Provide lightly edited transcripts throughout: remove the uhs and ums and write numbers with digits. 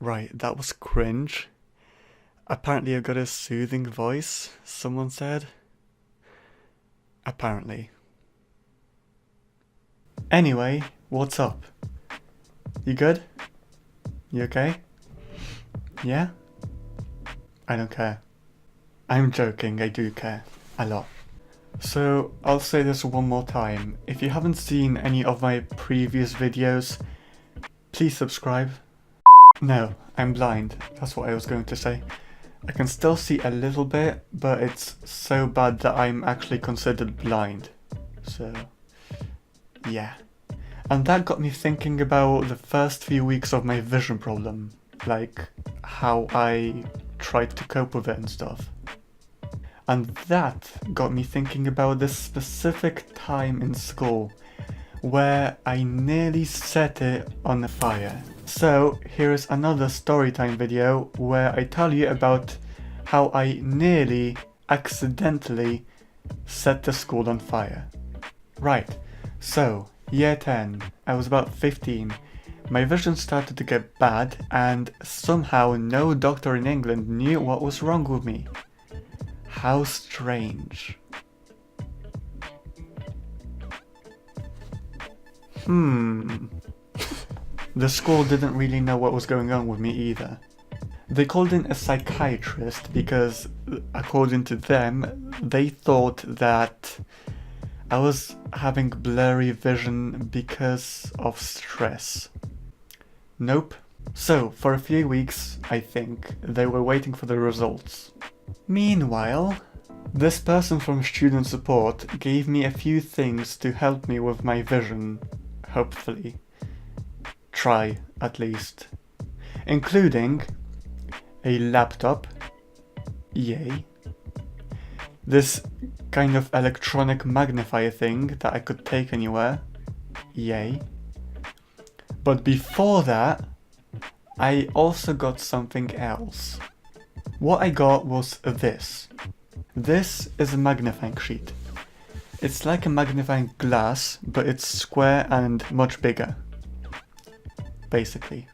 Right, that was cringe. Apparently I've got a soothing voice, someone said. Apparently. Anyway, what's up? You good? You okay? Yeah? I don't care. I'm joking, I do care. A lot. So, I'll say this one more time. If you haven't seen any of my previous videos, please subscribe. No, I'm blind. That's what I was going to say. I can still see a little bit, but it's so bad that I'm actually considered blind. So, yeah. And that got me thinking about the first few weeks of my vision problem. Like, how I tried to cope with it and stuff. And that got me thinking about this specific time in school where I nearly set it on fire. So here's another storytime video where I tell you about how I nearly accidentally set the school on fire. Right, so year 10, I was about 15. My vision started to get bad and somehow no doctor in England knew what was wrong with me. How strange. The school didn't really know what was going on with me either. They called in a psychiatrist because, according to them, they thought that I was having blurry vision because of stress. Nope. So, for a few weeks, I think, they were waiting for the results. Meanwhile, this person from student support gave me a few things to help me with my vision, hopefully. Try, at least. Including a laptop, yay. This kind of electronic magnifier thing that I could take anywhere, yay. But before that, I also got something else. What I got was this. This is a magnifying sheet. It's like a magnifying glass, but it's square and much bigger. Basically.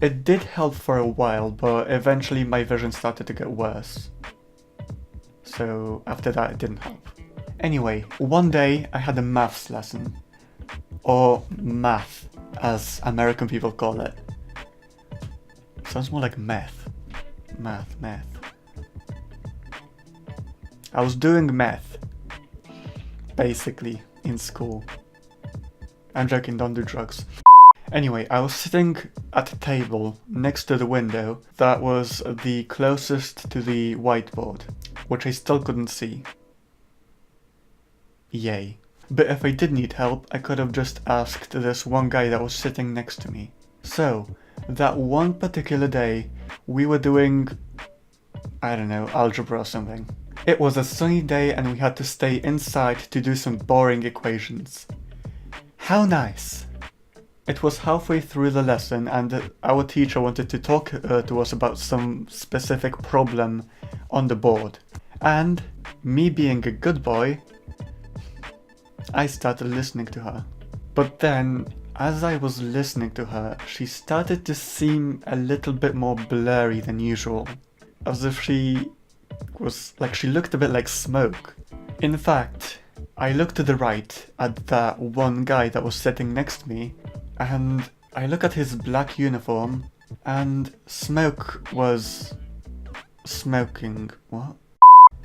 It did help for a while, but eventually my vision started to get worse. So after that it didn't help. Anyway, one day I had a maths lesson. Or math, as American people call it. Sounds more like meth. Math. I was doing math, basically, in school. I'm joking, don't do drugs. Anyway, I was sitting at a table next to the window that was the closest to the whiteboard, which I still couldn't see. Yay. But if I did need help, I could have just asked this one guy that was sitting next to me. So, that one particular day, we were doing, I don't know, algebra or something. It was a sunny day and we had to stay inside to do some boring equations. How nice! It was halfway through the lesson and our teacher wanted to talk to us about some specific problem on the board. And, me being a good boy, I started listening to her. But then, as I was listening to her, she started to seem a little bit more blurry than usual. As if she looked a bit like smoke. In fact, I looked to the right at that one guy that was sitting next to me, and I look at his black uniform, and smoke was smoking. What?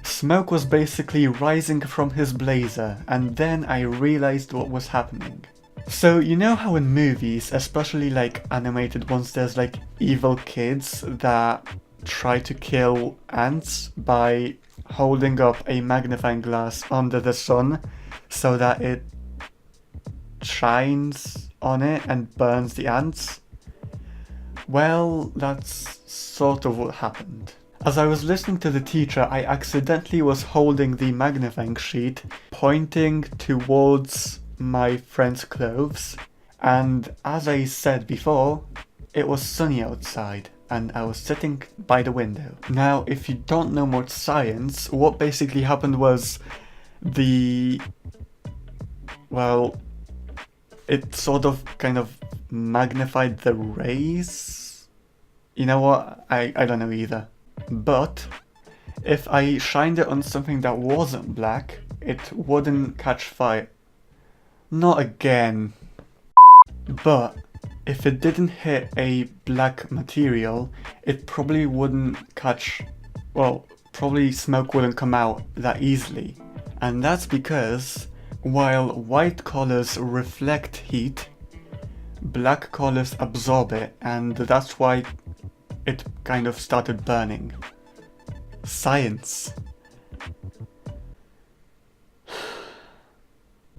Smoke was basically rising from his blazer, and then I realized what was happening. So you know how in movies, especially like animated ones, there's like evil kids that try to kill ants by holding up a magnifying glass under the sun so that it shines on it and burns the ants? Well, that's sort of what happened. As I was listening to the teacher, I accidentally was holding the magnifying sheet, pointing towards my friend's clothes, and as I said before, it was sunny outside, and I was sitting by the window. Now, if you don't know much science, what basically happened was it sort of kind of magnified the rays You know what? I don't know either. But if I shined it on something that wasn't black, it wouldn't catch fire. Not again. But if it didn't hit a black material, it probably wouldn't catch, well, probably smoke wouldn't come out that easily. And that's because while white colors reflect heat, black colors absorb it, and that's why it kind of started burning. Science.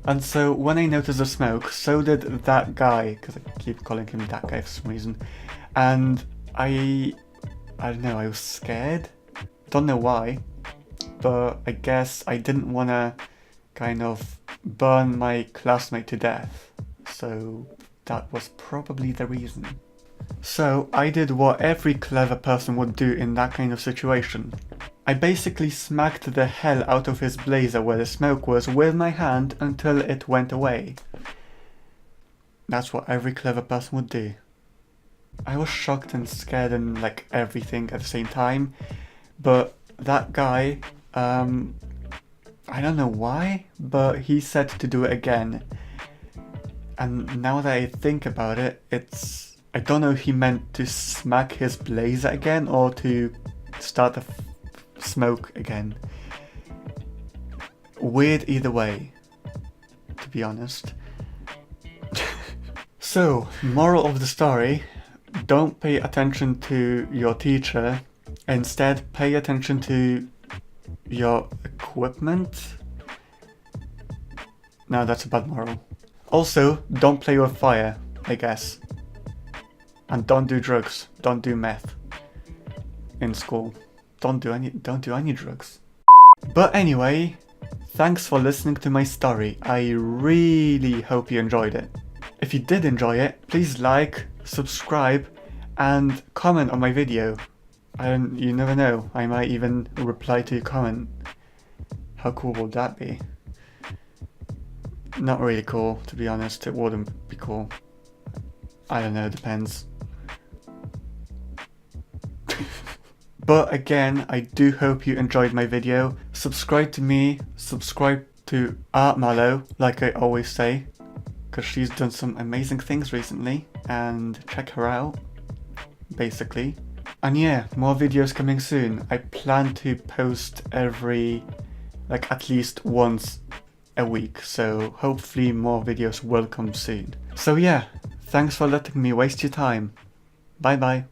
And so when I noticed the smoke, so did that guy, because I keep calling him that guy for some reason, and I don't know, I was scared. Don't know why, but I guess I didn't want to kind of burn my classmate to death, so that was probably the reason. So I did what every clever person would do in that kind of situation. I basically smacked the hell out of his blazer where the smoke was with my hand until it went away. That's what every clever person would do. I was shocked and scared and like everything at the same time, but that guy, I don't know why, but he said to do it again. And now that I think about it, I don't know if he meant to smack his blazer again or to start the smoke again. Weird either way, to be honest. So, moral of the story, don't pay attention to your teacher, instead pay attention to your equipment. No, that's a bad moral. Also, don't play with fire, I guess. And don't do drugs, don't do meth in school. Don't do any drugs. But anyway, thanks for listening to my story. I really hope you enjoyed it. If you did enjoy it, please like, subscribe, and comment on my video. You never know, I might even reply to your comment. How cool would that be? Not really cool, to be honest. It wouldn't be cool. I don't know, depends. But again, I do hope you enjoyed my video. Subscribe to me, subscribe to Art Mallow, like I always say, because she's done some amazing things recently, and check her out, basically. And yeah, more videos coming soon. I plan to post at least once a week, so hopefully more videos will come soon. So yeah, thanks for letting me waste your time. Bye bye.